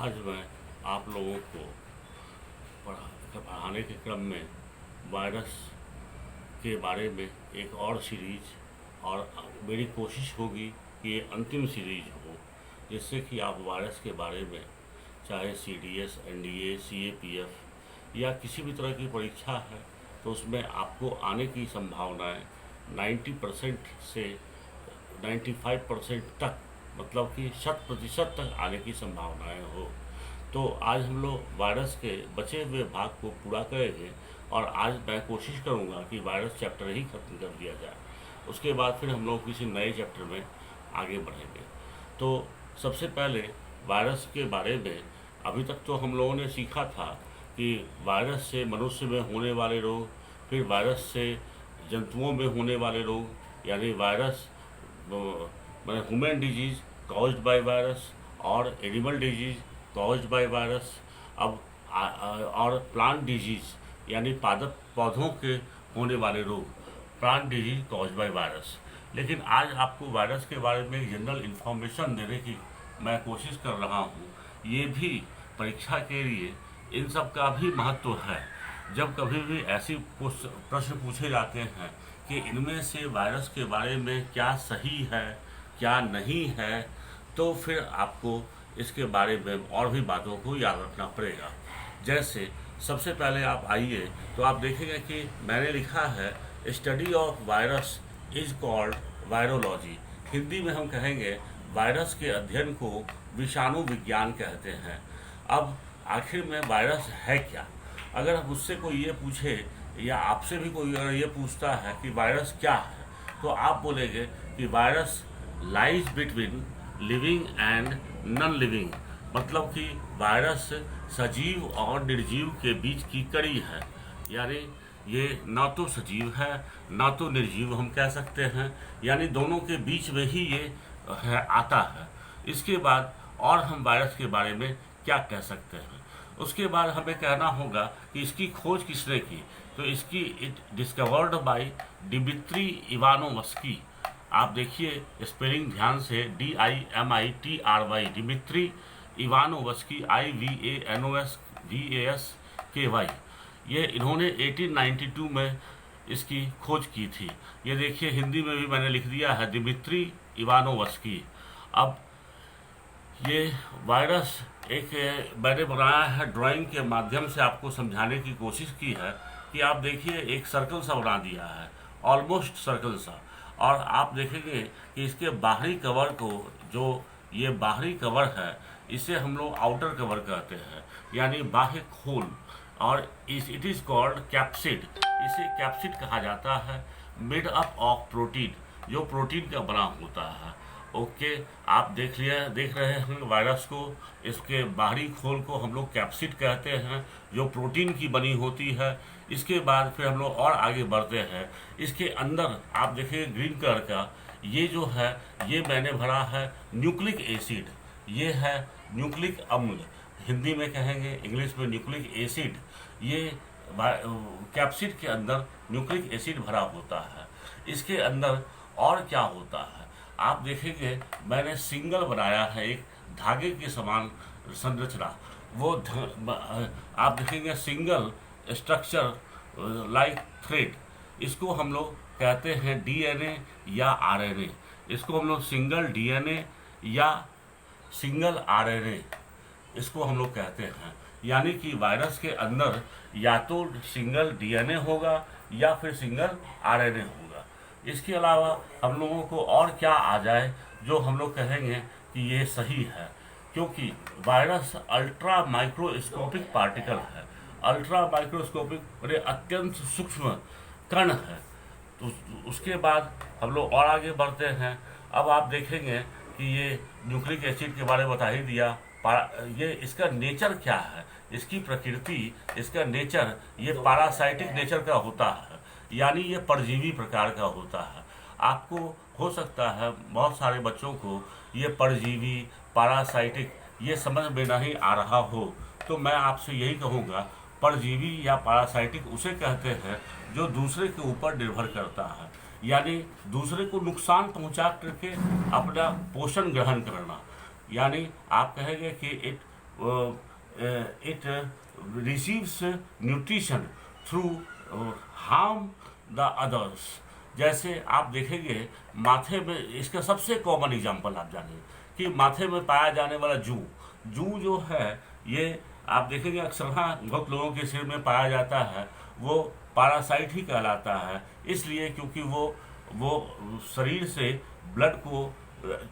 आज मैं आप लोगों को पढ़ाने के क्रम में वायरस के बारे में एक और सीरीज, और मेरी कोशिश होगी कि ये अंतिम सीरीज हो, जिससे कि आप वायरस के बारे में चाहे CDS, NDA, CAPF या किसी भी तरह की परीक्षा है तो उसमें आपको आने की संभावनाएं 90% से 95% तक, मतलब कि 100% तक आने की संभावनाएं हो। तो आज हम लोग वायरस के बचे हुए भाग को पूरा करेंगे और आज मैं कोशिश करूंगा कि वायरस चैप्टर ही खत्म कर दिया जाए। उसके बाद फिर हम लोग किसी नए चैप्टर में आगे बढ़ेंगे। तो सबसे पहले वायरस के बारे में अभी तक तो हम लोगों ने सीखा था कि वायरस से मनुष्य में होने वाले रोग, फिर वायरस से जंतुओं में होने वाले रोग, यानी virus human disease caused by virus और animal disease caused by virus, अब और प्लांट डिजीज यानी पादप पौधों के होने वाले रोग, plant disease caused by virus. लेकिन आज आपको वायरस के बारे में जनरल इन्फॉर्मेशन देने की मैं कोशिश कर रहा हूँ। ये भी परीक्षा के लिए इन सब का भी महत्व है। जब कभी भी ऐसी प्रश्न पूछे जाते हैं कि इनमें से वायरस के बारे में क्या सही है क्या नहीं है, तो फिर आपको इसके बारे में और भी बातों को याद रखना पड़ेगा। जैसे सबसे पहले आप आइए तो आप देखेंगे कि मैंने लिखा है study of virus is called virology. Hindi में हम कहेंगे वायरस के अध्ययन को विषाणु विज्ञान कहते हैं। अब आखिर में वायरस है क्या? अगर मुझसे कोई ये पूछे या आपसे भी कोई अगर ये पूछता है कि वायरस क्या है, तो आप बोलेंगे कि virus lies between living and non living, मतलब कि वायरस सजीव और निर्जीव के बीच की कड़ी है। यानी ये ना तो सजीव है ना तो निर्जीव हम कह सकते हैं, यानी दोनों के बीच में ही ये आता है। इसके बाद और हम वायरस के बारे में क्या कह सकते हैं? उसके बाद हमें कहना होगा कि इसकी खोज किसने की। तो इसकी डिस्कवर्ड बाय डिमित्री इवानोवस्की। आप देखिए स्पेलिंग ध्यान से, DIMITRY, डिमित्री इवानोवस्की, IVANOVASKY। ये इन्होंने 1892 में इसकी खोज की थी। ये देखिए हिंदी में भी मैंने लिख दिया है डिमित्री इवानोवस्की। अब ये वायरस एक मैंने बनाया है ड्राइंग के माध्यम से आपको समझाने की कोशिश की है कि आप देखिए एक सर्कल सा बना दिया है, ऑलमोस्ट सर्कल सा, और आप देखेंगे कि इसके बाहरी कवर को, जो ये बाहरी कवर है, इसे हम लोग आउटर कवर कहते हैं, यानी बाह्य खोल, और इट इज कॉल्ड कैप्सिड। इसे कैप्सिड कहा जाता है, मेड अप ऑफ प्रोटीन, जो प्रोटीन का बना होता है। ओके, आप देख रहे हैं वायरस को, इसके बाहरी खोल को हम लोग कैप्सिड कहते हैं, जो प्रोटीन की बनी होती है। इसके बाद फिर हम लोग और आगे बढ़ते हैं। इसके अंदर आप देखिए ग्रीन कलर का, ये जो है ये मैंने भरा है न्यूक्लिक एसिड। ये है न्यूक्लिक अम्ल, हिंदी में कहेंगे, इंग्लिश में न्यूक्लिक एसिड। ये कैप्सिड के अंदर न्यूक्लिक एसिड भरा होता है। इसके अंदर और क्या होता है आप देखेंगे, मैंने सिंगल बनाया है एक धागे के समान संरचना। वो आप देखेंगे सिंगल स्ट्रक्चर लाइक थ्रेड। इसको हम लोग कहते हैं DNA या RNA। इसको हम लोग सिंगल DNA या सिंगल RNA इसको हम लोग कहते हैं। यानी कि वायरस के अंदर या तो सिंगल DNA होगा या फिर सिंगल RNA होगा। इसके अलावा हम लोगों को और क्या आ जाए जो हम लोग कहेंगे कि ये सही है, क्योंकि वायरस अल्ट्रा माइक्रोस्कोपिक पार्टिकल है। अल्ट्रा माइक्रोस्कोपिक बड़े अत्यंत सूक्ष्म कण है। तो उसके बाद हम लोग और आगे बढ़ते हैं। अब आप देखेंगे कि ये न्यूक्लिक एसिड के बारे में बता ही दिया। ये इसका नेचर क्या है, इसकी प्रकृति, इसका नेचर, ये पैरासाइटिक नेचर का होता है, यानी ये परजीवी प्रकार का होता है। आपको हो सकता है बहुत सारे बच्चों को ये परजीवी, पैरासाइटिक ये समझ में नहीं आ रहा हो, तो मैं आपसे यही कहूँगा, परजीवी या पैरासाइटिक उसे कहते हैं जो दूसरे के ऊपर निर्भर करता है, यानी दूसरे को नुकसान पहुंचा करके अपना पोषण ग्रहण करना। यानी आप कहेंगे कि it it receives nutrition through harm the others। जैसे आप देखेंगे माथे में, इसका सबसे कॉमन एग्जांपल आप जानिए कि माथे में पाया जाने वाला जू, जू जो है ये आप देखेंगे अक्सर हाँ बहुत लोगों के सिर में पाया जाता है, वो पैरासाइट ही कहलाता है, इसलिए क्योंकि वो शरीर से ब्लड को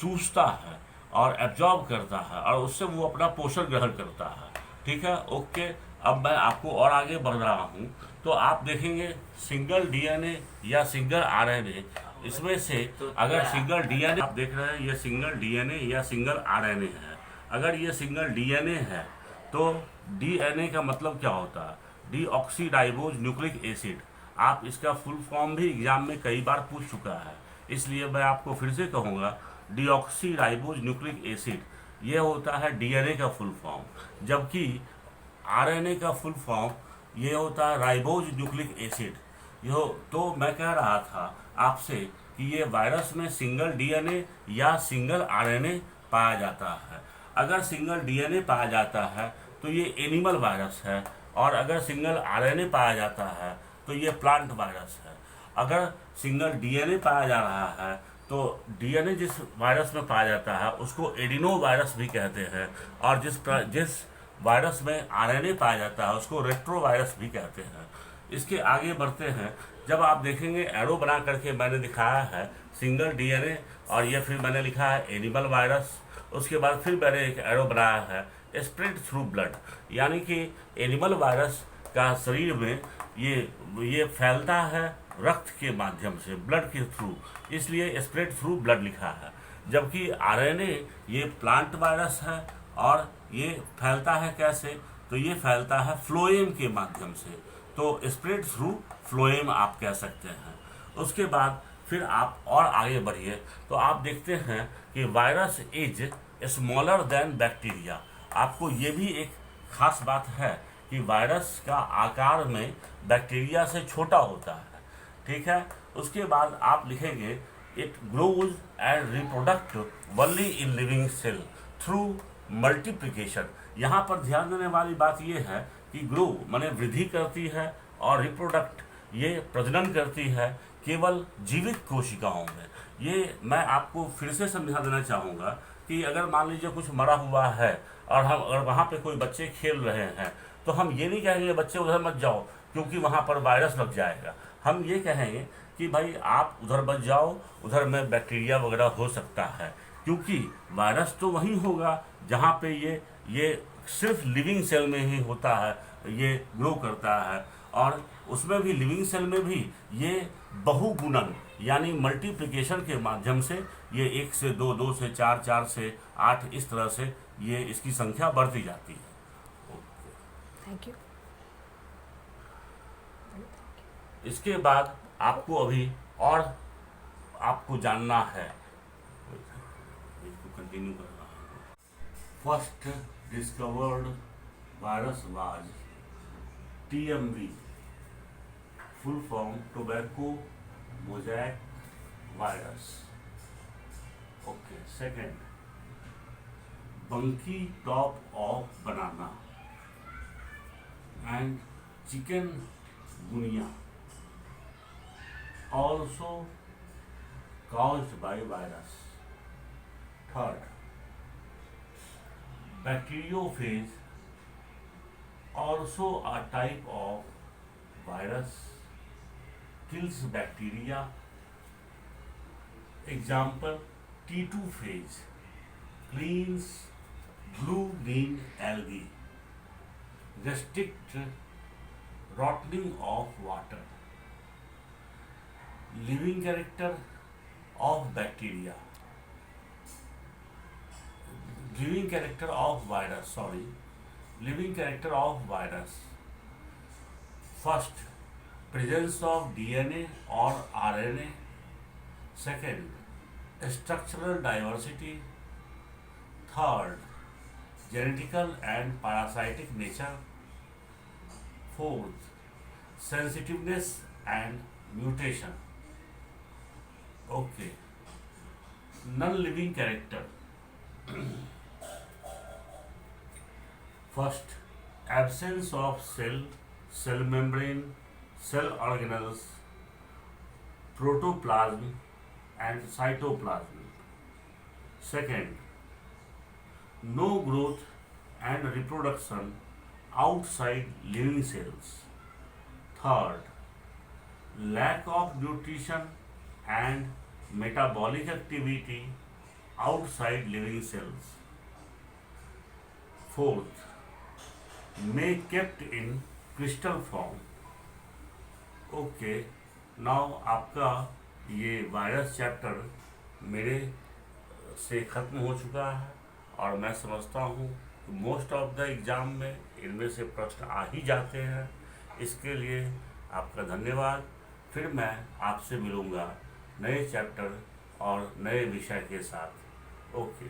चूसता है और एब्जॉर्ब करता है और उससे वो अपना पोषण ग्रहण करता है। ठीक है, ओके। अब मैं आपको और आगे बढ़ रहा हूँ, तो आप देखेंगे सिंगल डीएनए या सिंगल आरएनए, इसमें से अगर सिंगल डीएनए आप देख रहे हैं, ये सिंगल डीएनए या सिंगल आरएनए है। अगर ये सिंगल डीएनए है तो डीएनए का मतलब क्या होता है? Deoxyribose nucleic acid. आप इसका फुल फॉर्म भी एग्जाम में कई बार पूछ चुका है, इसलिए मैं आपको फिर से कहूँगा डीऑक्सीराइबोज न्यूक्लिक एसिड ये होता है डीएनए का फुल फॉर्म, जबकि आरएनए का फुल फॉर्म ये होता है राइबोज न्यूक्लिक एसिड। यो तो मैं कह रहा था आपसे कि ये वायरस में सिंगल डीएनए या सिंगल आरएनए पाया जाता है। अगर सिंगल डीएनए पाया जाता है तो ये एनिमल वायरस है, और अगर सिंगल आरएनए पाया जाता है तो ये प्लांट वायरस है। अगर सिंगल डीएनए पाया जा रहा है तो डीएनए जिस वायरस में पाया जाता है उसको एडिनो वायरस भी कहते हैं, और जिस वायरस में आरएनए पाया जाता है उसको रेट्रो वायरस भी कहते हैं। इसके आगे बढ़ते हैं, जब आप देखेंगे एरो बना करके मैंने दिखाया है सिंगल डीएनए, और ये फिर मैंने लिखा है एनिमल वायरस। उसके बाद फिर मैंने एक एरो बनाया है स्प्रेड थ्रू ब्लड, यानी कि एनिमल वायरस का शरीर में ये फैलता है रक्त के माध्यम से, ब्लड के थ्रू, इसलिए स्प्रेड थ्रू ब्लड लिखा है। जबकि आरएनए ये प्लांट वायरस है, और ये फैलता है कैसे? तो ये फैलता है फ्लोएम के माध्यम से, तो स्प्रेड थ्रू फ्लोएम आप कह सकते हैं। उसके बाद फिर आप और आगे बढ़िए तो आप देखते हैं कि virus is smaller than bacteria. आपको ये भी एक खास बात है कि वायरस का आकार में बैक्टीरिया से छोटा होता है। ठीक है, उसके बाद आप लिखेंगे it grows and reproduct only in living cell through multiplication. यहाँ पर ध्यान देने वाली बात यह है कि ग्रो माने वृद्धि करती है, और रिप्रोडक्ट ये प्रजनन करती है केवल जीवित कोशिकाओं में। ये मैं आपको फिर से समझा देना चाहूँगा कि अगर मान लीजिए कुछ मरा हुआ है और हम अगर वहाँ पे कोई बच्चे खेल रहे हैं तो हम ये नहीं कहेंगे बच्चे उधर मत जाओ क्योंकि वहाँ पर वायरस लग जाएगा। हम ये कहेंगे कि भाई आप उधर मत जाओ, उधर में बैक्टीरिया वगैरह हो सकता है, क्योंकि वायरस तो वहीं होगा जहाँ पे ये सिर्फ लिविंग सेल में ही होता है, ये ग्रो करता है, और उसमें भी लिविंग सेल में भी ये बहुगुणन यानी मल्टीप्लिकेशन के माध्यम से ये 1 से 2, 2 से 4, 4 से 8 इस तरह से ये इसकी संख्या बढ़ती जाती है। Thank you. इसके बाद आपको अभी और आपको जानना है, इसको कंटिन्यू कर रहा हूँ। First discovered virus was TMV, full form tobacco mosaic virus. Okay, second bunchy top of banana and chikungunya also caused by virus. Third, bacteriophage, also a type of virus, kills bacteria. Example, T2 phage, cleans blue-green algae, restrict rotting of water. Living character of bacteria, living character of virus, living character of virus. First, presence of DNA or RNA. Second, structural diversity. Third, genetical and parasitic nature. Fourth, sensitiveness and mutation. Okay, non-living character. First, absence of cell, cell membrane, cell organelles, protoplasm and cytoplasm. Second, no growth and reproduction outside living cells. Third, lack of nutrition and metabolic activity outside living cells. Fourth, may kept in crystal form. Okay, now आपका ये virus chapter मेरे से ख़त्म हो चुका है और मैं समझता हूँ कि मोस्ट ऑफ द एग्ज़ाम में इनमें से प्रश्न आ ही जाते हैं। इसके लिए आपका धन्यवाद। फिर मैं आपसे मिलूँगा नए चैप्टर और नए विषय के साथ। ओके।